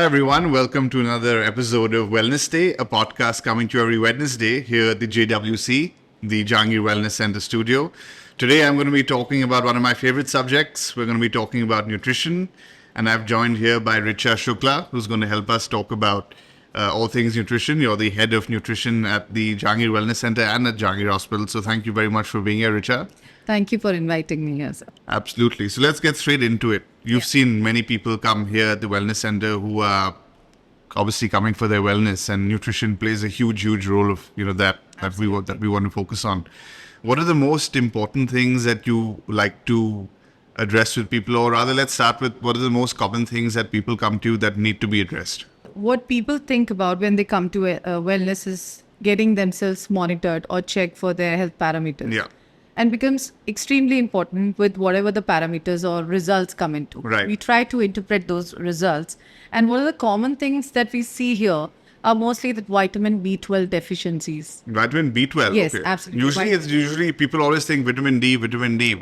everyone. Welcome to another episode of Wellness Day, a podcast coming to you every Wednesday here at the JWC, the Jahangir Wellness Center studio. Today, I'm going to be talking about one of my favorite subjects. We're going to be talking about nutrition, and I've joined here by Richa Shukla, who's going to help us talk about all things nutrition. You're the head of nutrition at the Jahangir Wellness Center and at Jahangir Hospital. So thank you very much for being here, Richa. Thank you for inviting me here, sir. Absolutely. So let's get straight into it. You've seen many people come here at the Wellness Center who are obviously coming for their wellness, and nutrition plays a huge role of that we want to focus on. What are the most important things that you like to address with people, or rather, let's start with what are the most common things that people come to you that need to be addressed? What people think about when they come to wellness is getting themselves monitored or checked for their health parameters. Yeah. And becomes extremely important with whatever the parameters or results come into. Right. We try to interpret those results. And one of the common things that we see here are mostly the vitamin B12 deficiencies. Vitamin B12. Yes, okay. absolutely. Usually people always think vitamin D.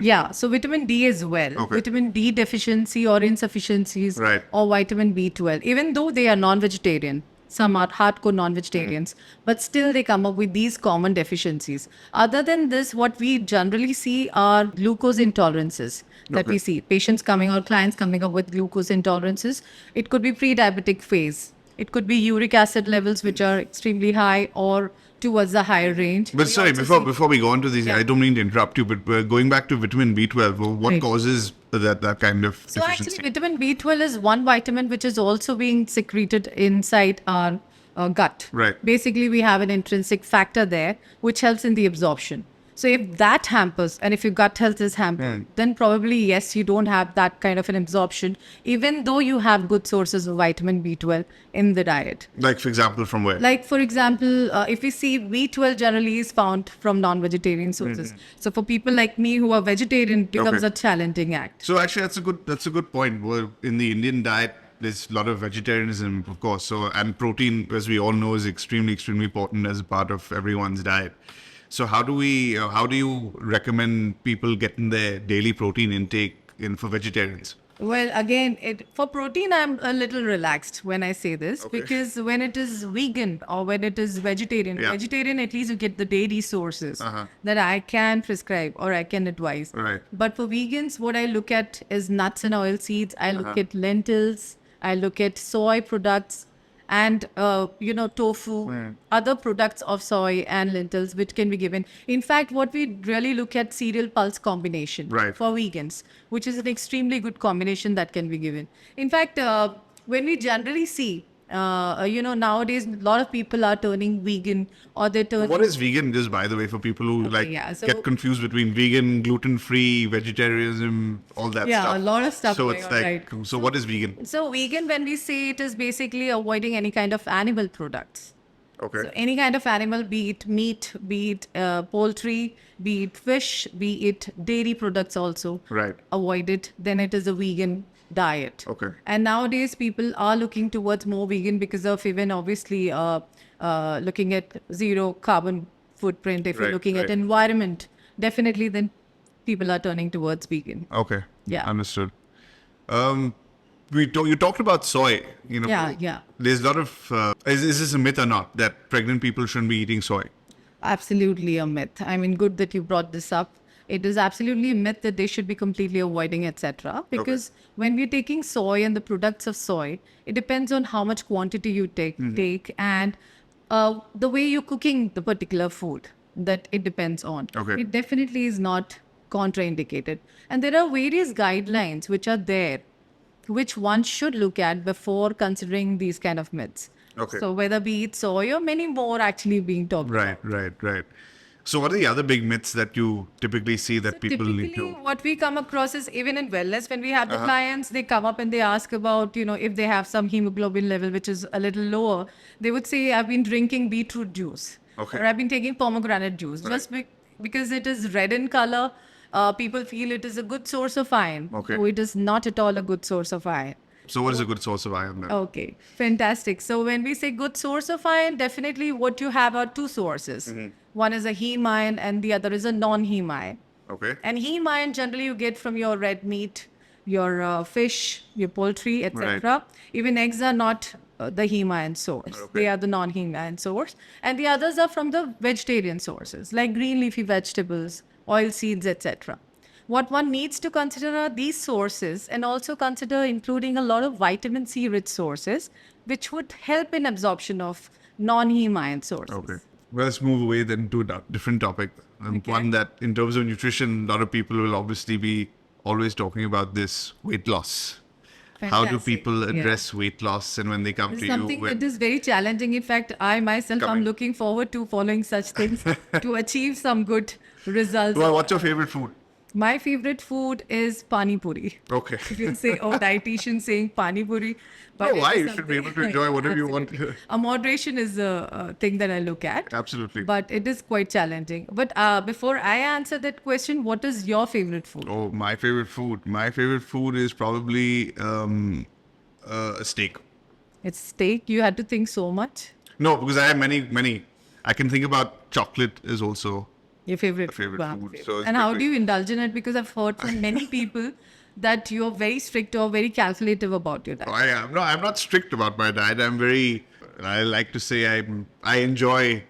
Yeah, so vitamin D as well. Okay. Vitamin D deficiency or insufficiencies, Right. or vitamin B12, even though they are non-vegetarian. Some are hardcore non-vegetarians, but still they come up with these common deficiencies. Other than this, what we generally see are glucose intolerances that Okay. we see. Patients coming or clients coming up with glucose intolerances. It could be pre-diabetic phase. It could be uric acid levels which are extremely high or towards the higher range. But We sorry, also see- before we go on to these, Yeah. I don't mean to interrupt you, but going back to vitamin B12, what Right. causes that kind of So deficiency? actually, vitamin B12 is one vitamin which is also being secreted inside our gut. Right. Basically, we have an intrinsic factor there which helps in the absorption. So if that hampers, and if your gut health is hampered, then probably, yes, you don't have that kind of an absorption, even though you have good sources of vitamin B12 in the diet. Like, for example, from where? Like, for example, if we see B12 generally is found from non-vegetarian sources. So for people like me who are vegetarian, it becomes Okay. a challenging act. So actually, that's a good point. Well, in the Indian diet, there's a lot of vegetarianism, of course. So, and protein, as we all know, is extremely important as a part of everyone's diet. So how do you recommend people getting their daily protein intake for vegetarians? Well, again, for protein, I'm a little relaxed when I say this, Okay. because when it is vegan or when it is vegetarian, Yeah. vegetarian, at least you get the dairy sources Uh-huh. that I can prescribe or I can advise. Right. But for vegans, what I look at is nuts and oil seeds. I look Uh-huh. at lentils. I look at soy products and, tofu, other products of soy and lentils, which can be given. In fact, what we really look at cereal pulse combination Right. for vegans, which is an extremely good combination that can be given. In fact, when we generally see, nowadays a lot of people are turning vegan or they turn. What is vegan, just by the way, for people who so- get confused between vegan, gluten-free, vegetarianism, all that Yeah, stuff? a lot of stuff So going it's on, like, right. so what is vegan? So vegan, when we say it, is basically avoiding any kind of animal products. Okay. So any kind of animal, be it meat, be it poultry, be it fish, be it dairy products also. Right. Avoid it. Then it is a vegan diet. Okay. And nowadays people are looking towards more vegan because of even obviously looking at zero carbon footprint. If you're Right, looking right. at environment, definitely then people are turning towards vegan. Okay. Yeah. Understood. You talked about soy. Yeah. There's a lot of is this a myth or not that pregnant people shouldn't be eating soy? Absolutely a myth. I mean, good that you brought this up. It is absolutely a myth that they should be completely avoiding, etc. Because when we're taking soy and the products of soy, it depends on how much quantity you take and the way you're cooking the particular food that it depends on. Okay. It definitely is not contraindicated. And there are various guidelines which are there, which one should look at before considering these kind of myths. Okay. So whether be it soy or many more actually being talked about. Right. So what are the other big myths that you typically see that people need Typically, to? what we come across is even in wellness, when we have the clients, they come up and they ask about, if they have some hemoglobin level which is a little lower, they would say, I've been drinking beetroot juice. Okay. Or I've been taking pomegranate juice. Just because it is red in color, people feel it is a good source of iron. Okay. So it is not at all a good source of iron. So what is a good source of iron then? Okay, fantastic. So when we say good source of iron, definitely what you have are two sources. One is a heme iron and the other is a non-heme iron. Okay. And heme iron generally you get from your red meat, your fish, your poultry, etc. Even eggs are not the heme iron source. They are the non-heme iron source. And the others are from the vegetarian sources, like green leafy vegetables, oil seeds, etc. What one needs to consider are these sources, and also consider including a lot of vitamin C rich sources, which would help in absorption of non-heme iron sources. Okay. Well, let's move away then to a different topic. One that, in terms of nutrition, a lot of people will obviously be always talking about this: weight loss. How do Fantastic. people Yeah. address weight loss, and when they come It's to something you? that is very challenging. In fact, I myself Coming. am looking forward to following such things to achieve some good results. Well, what's your favorite food? My favorite food is pani puri. Okay. You'll say, oh, dietitian saying pani puri. No, it why? is You should be able to something- enjoy whatever you want. Absolutely. A moderation is a thing that I look at. Absolutely. But it is quite challenging. But before I answer that question, what is your favorite food? Oh, my favorite food. My favorite food is probably a steak. It's steak. You had to think so much. No, because I have many. I can think about chocolate is also. Your favorite, favorite Wow. food, so it's and how between- do you indulge in it? Because I've heard from many people that you're very strict or very calculative about your diet. I am. No, I'm not strict about my diet. I'm very. I like to say I enjoy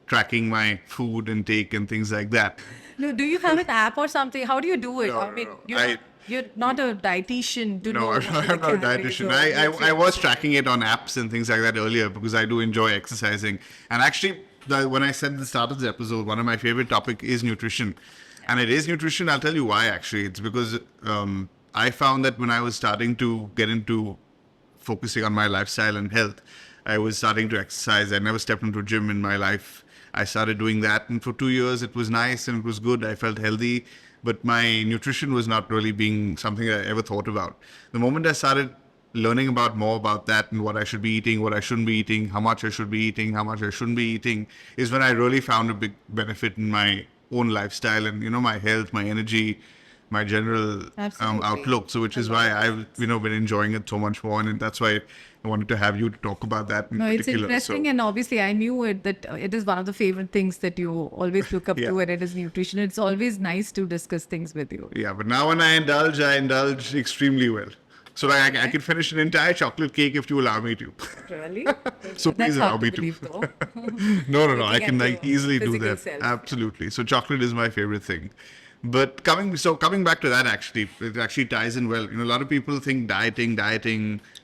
tracking my food intake and things like that. No, do you have an app or something? How do you do it? No, I mean, no. you're not a dietitian to No, know. I'm what not, the I'm not a calories dietitian. or I nutrients. was tracking it on apps and things like that earlier because I do enjoy exercising. And actually, when I said at the start of the episode, one of my favorite topic is nutrition. And it is nutrition. I'll tell you why, actually. It's because I found that when I was starting to get into focusing on my lifestyle and health, I was starting to exercise. I never stepped into a gym in my life. I started doing that. And for 2 years, it was nice and it was good. I felt healthy. But my nutrition was not really being something I ever thought about. The moment I started learning more about that and what I should be eating, what I shouldn't be eating, how much I should be eating, how much I shouldn't be eating, is when I really found a big benefit in my own lifestyle and, my health, my energy, my general Absolutely. outlook. So which is why I've, been enjoying it so much more. And that's why I wanted to have you to talk about that in No, it's particular. interesting, So, and obviously I knew it that it is one of the favorite things that you always look up Yeah. to, and it is nutrition. It's always nice to discuss things with you. yeah, but now when I indulge extremely well. So I can finish an entire chocolate cake if you allow me to. Really? So please That's allow hard me to to. believe, though. No. I Looking can at your easily do physical that. self. Absolutely. So chocolate is my favorite thing. But coming back to that, actually, it actually ties in well. A lot of people think dieting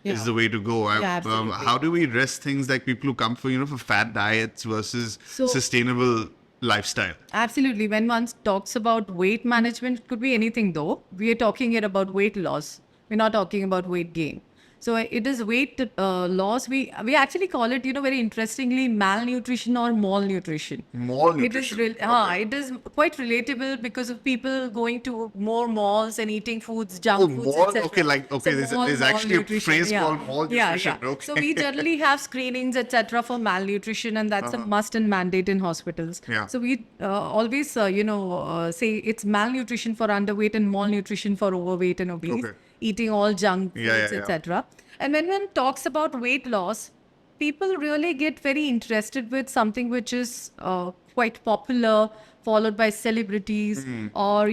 Yeah. is the way to go. Yeah, absolutely. How do we address things like people who come for fat diets versus So- sustainable lifestyle? Absolutely. When one talks about weight management, it could be anything though. We are talking here about weight loss. We're not talking about weight gain. So it is weight loss. We actually call it, very interestingly, malnutrition or malnutrition. Malnutrition. It is quite relatable because of people going to more malls and eating foods, junk foods, mall? etc. Okay, there's actually a malnutrition, phrase yeah. called malnutrition. Yeah. Okay. So we generally have screenings, etc., for malnutrition, and that's a must and mandate in hospitals. Yeah. So we always, say it's malnutrition for underweight and malnutrition for overweight and obese. Okay. Eating all junk foods, Yeah. etc. And when one talks about weight loss, people really get very interested with something which is quite popular, followed by celebrities, or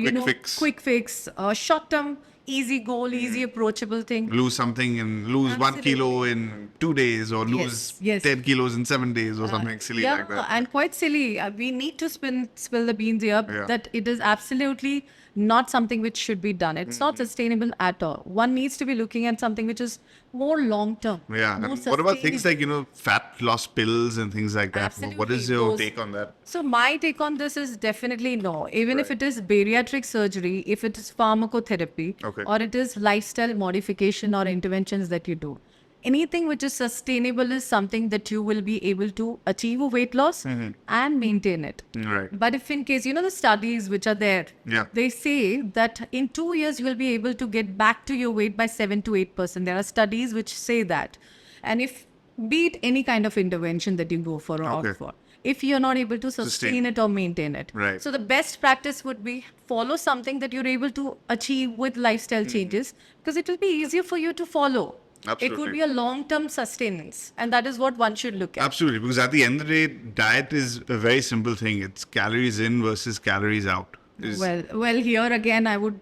Quick fix. short term, easy goal, easy approachable thing. Lose something and lose 1 kilo in 2 days, or lose yes. 10 kilos in 7 days, or something silly like that. And quite silly. We need to spill the beans here Yeah. that it is absolutely not something which should be done. It's not sustainable at all. One needs to be looking at something which is more long term. Yeah. more And what about things sustainable. like, fat loss pills and things like that? What is Absolutely. your Those- take on that? So my take on this is definitely no. Even if Right. it is bariatric surgery, if it is pharmacotherapy, Okay. or it is lifestyle modification or interventions that you do, anything which is sustainable is something that you will be able to achieve a weight loss and maintain it. Right. But if in case, the studies which are there, Yeah. they say that in 2 years you will be able to get back to your weight by 7 to 8%. There are studies which say that. And if, be it any kind of intervention that you go for or Okay. opt for, if you're not able to sustain it or maintain it. Right. So the best practice would be follow something that you're able to achieve with lifestyle changes, because it will be easier for you to follow. It Absolutely. would be a long-term sustenance, and that is what one should look at. Absolutely. Because at the end of the day, diet is a very simple thing. It's calories in versus calories out. Well, here again, I would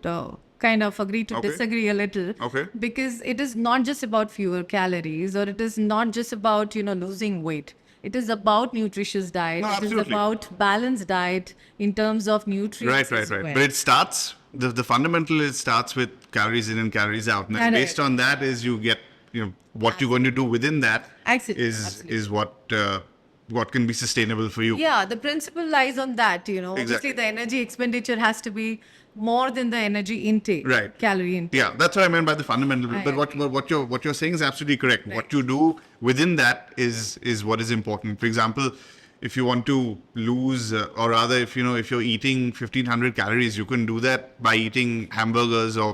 kind of agree to Okay. disagree a little. Okay. Because it is not just about fewer calories, or it is not just about, losing weight. It is about nutritious diet. No, It is absolutely. about balanced diet in terms of nutrients Right. as well. But it starts, the fundamental, it starts with calories in and calories out. And then Correct. based on that is you get, what you're going to do within that Absolutely. is what can be sustainable for you. Yeah, the principle lies on that, Obviously, Exactly. the energy expenditure has to be more than the energy intake, Right. calorie intake. Yeah, that's what I meant by the fundamental. I But what you're saying is absolutely correct. What you do within that is what is important. For example, if you want to lose, or rather, if you're eating 1,500 calories, you can do that by eating hamburgers or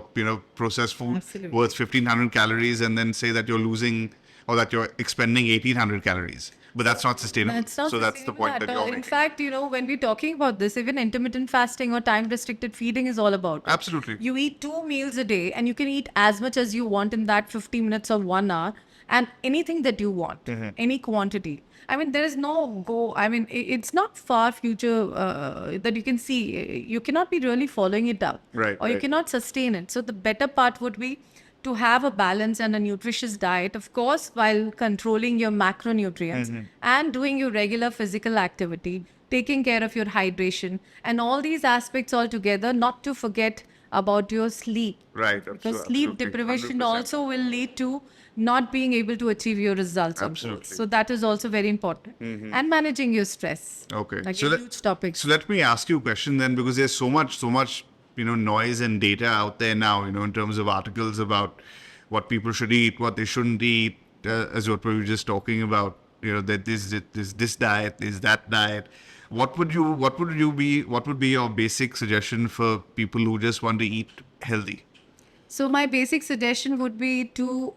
processed food Absolutely. worth 1,500 calories, and then say that you're losing or that you're expending 1,800 calories. But that's not sustainable. That's not So that's the sustainable point at that all. you're In making. fact, when we're talking about this, even intermittent fasting or time restricted feeding is all about it. Absolutely. You eat 2 meals a day, and you can eat as much as you want in that 50 minutes or 1 hour, and anything that you want, Mm-hmm. any quantity. I mean, there is no go. I mean, it's not far future that you can see. You cannot be really following it up, Right, or you right. cannot sustain it. So the better part would be to have a balanced and a nutritious diet, of course, while controlling your macronutrients and doing your regular physical activity, taking care of your hydration, and all these aspects all together, not to forget about your sleep. Right. Because sleep deprivation also will lead to not being able to achieve your results. on goals. Absolutely. So that is also very important. And managing your stress. Okay. Like So a let- huge topic. So let me ask you a question then, because there's so much, noise and data out there now, in terms of articles about what people should eat, what they shouldn't eat, as what we were just talking about, that this diet, is that diet. What would be your basic suggestion for people who just want to eat healthy? So my basic suggestion would be to,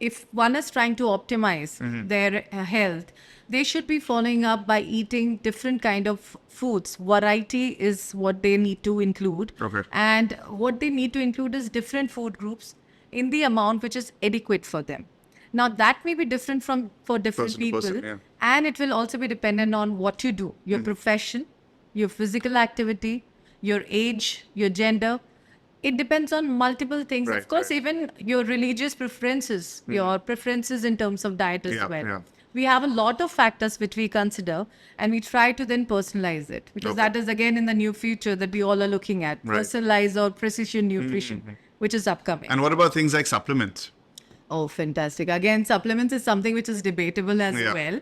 if one is trying to optimize their health, they should be following up by eating different kind of foods. Variety is what they need to include. Okay. And what they need to include is different food groups in the amount which is adequate for them. Now that may be different for different Person to people, person, yeah. and it will also be dependent on what you do, your profession, your physical activity, your age, your gender. It depends on multiple things. Right, Of course, right. even your religious preferences, your preferences in terms of diet as Yeah, well. yeah. We have a lot of factors which we consider, and we try to then personalize it, because Okay. that is again in the near future that we all are looking at, Right. personalized or precision nutrition, which is upcoming. And what about things like supplements? Oh, fantastic. Again, supplements is something which is debatable as Yeah. well.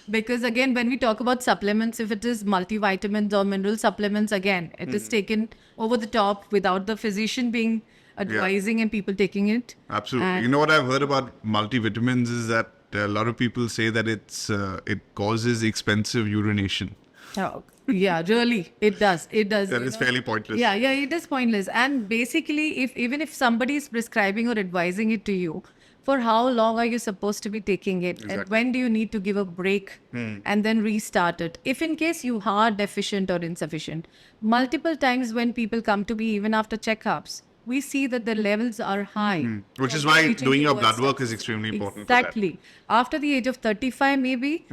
Because again, when we talk about supplements, if it is multivitamins or mineral supplements, again, it is taken over the top without the physician being advising and people taking it. Absolutely. And- You know what I've heard about multivitamins is that a lot of people say that it causes expensive urination. Oh, yeah, really, it does. It does. That you is know. fairly pointless. Yeah, it is pointless. And basically, if somebody is prescribing or advising it to you, for how long are you supposed to be taking it? And Exactly. when do you need to give a break and then restart it? If in case you are deficient or insufficient, multiple times when people come to me, even after checkups, we see that the levels are high. Which is So why reaching doing your towards blood work that. is extremely important. for that. Exactly. After the age of 35, maybe,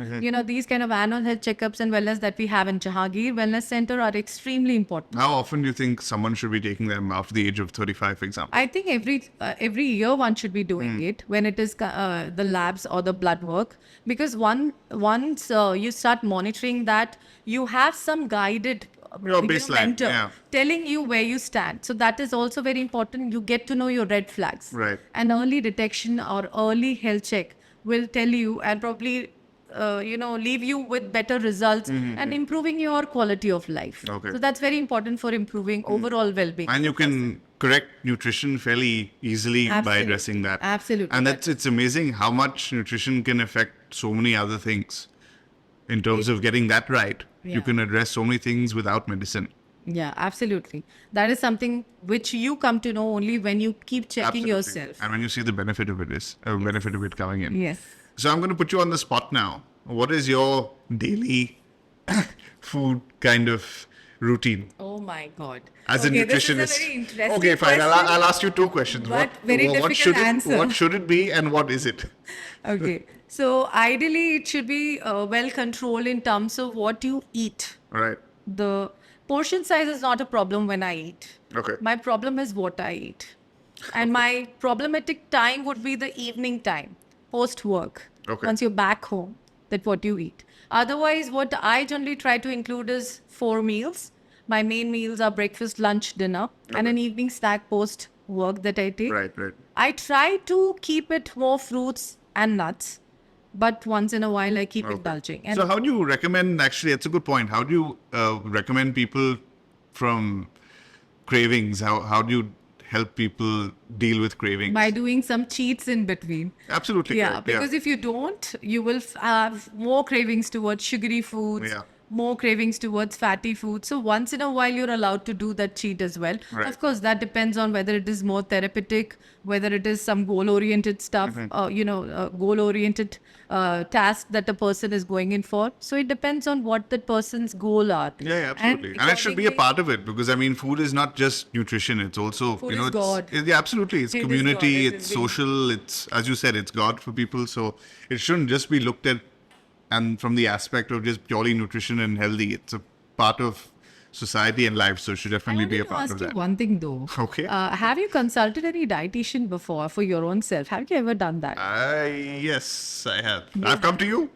these kind of annual health checkups and wellness that we have in Jahangir Wellness Center are extremely important. How often do you think someone should be taking them after the age of 35, for example? I think every year one should be doing it when it is the labs or the blood work, because once you start monitoring that, you have some guided Your baseline, mentor yeah. telling you where you stand. So that is also very important. You get to know your red flags. Right. And early detection or early health check will tell you and probably leave you with better results and improving your quality of life. Okay. So that's very important for improving overall well-being. And you can correct nutrition fairly easily by Absolutely. addressing that. Absolutely. And it's amazing how much nutrition can affect so many other things. In terms of getting that right, you Yeah. can address so many things without medicine. Yeah, absolutely. That is something which you come to know only when you keep checking Absolutely. yourself. And when you see the benefit of benefit of it coming in. Yes. So I'm going to put you on the spot now. What is your daily food kind of routine Oh my God. as a Okay, nutritionist? This is a very interesting Okay, fine. question. I'll ask you two questions. But very difficult should answer. What should it be and what is it? Okay. So ideally, it should be well controlled in terms of what you eat. All right. the portion size is not a problem when I eat. Okay. My problem is what I eat. And my problematic time would be the evening time, post work. Okay. Once you're back home, that what you eat. Otherwise, what I generally try to include is 4 meals. My main meals are breakfast, lunch, dinner, and an evening snack post work that I take. Right. I try to keep it more fruits and nuts, but once in a while I keep indulging. And So how do you recommend, actually, it's a good point. How do you recommend people from cravings? How do you help people deal with cravings? by doing some cheats in between. Absolutely. Yeah, correct. because if you don't, you will have more cravings towards sugary foods, Yeah. more cravings towards fatty foods. So once in a while, you're allowed to do that cheat as well. Right. Of course, that depends on whether it is more therapeutic, whether it is some goal-oriented stuff, Mm-hmm. goal-oriented task that a person is going in for. So it depends on what that person's goal are. Yeah, absolutely. And it should be a part of it, because I mean, food is not just nutrition. It's also, Food you know, is God. Yeah, absolutely. It's It is community, God. It it's is really- social, it's, as you said, it's God for people. So it shouldn't just be looked at and from the aspect of just purely nutrition and healthy. It's a part of society and life. So it should I definitely be a wanted to part ask of you that. one thing though. Okay. Have you consulted any dietitian before for your own self? Have you ever done that? Yes, I have. I've come to you.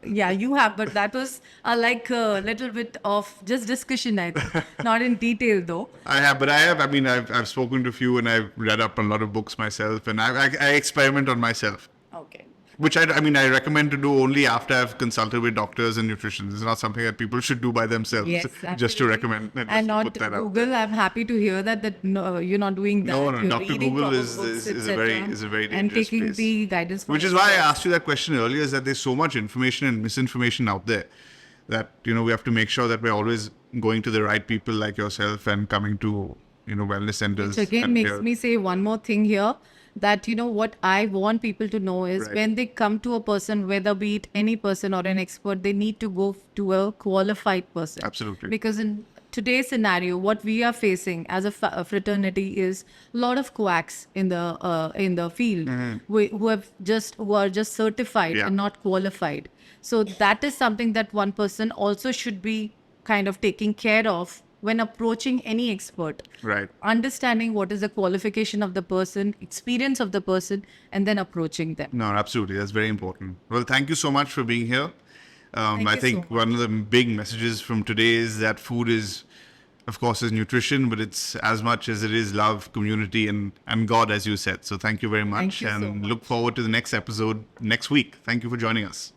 Yeah, you have, but that was like a little bit of just discussion, I think. Not in detail though. I mean, I've spoken to a few and I've read up on a lot of books myself, and I experiment on myself. Okay. Which I mean, I recommend to do only after I've consulted with doctors and nutritionists. It's not something that people should do by themselves. Yes, just to absolutely. recommend and, And just to not put that out. Google. I'm happy to hear that no, you're not doing that. No, You're Dr. reading Google proper is books, a etc., very and dangerous taking place. the guidance. from Which is why I experts. asked you that question earlier, is that there's so much information and misinformation out there that, you know, we have to make sure that we're always going to the right people like yourself and coming to, you know, wellness centers. Which again and makes here. me say one more thing here, that what I want people to know is Right. when they come to a person, whether be it any person or an expert, they need to go to a qualified person. Absolutely. Because in today's scenario, what we are facing as a fraternity is a lot of quacks in the field who are just certified Yeah. and not qualified. So that is something that one person also should be kind of taking care of when approaching any expert. Right. Understanding what is the qualification of the person, experience of the person, and then approaching them. No, absolutely. That's very important. Well, thank you so much for being here. Thank I you think so one of the big messages from today is that food is, of course, is nutrition, but it's as much as it is love, community, and God, as you said. So thank you very much, Thank you so and much. look forward to the next episode next week. Thank you for joining us.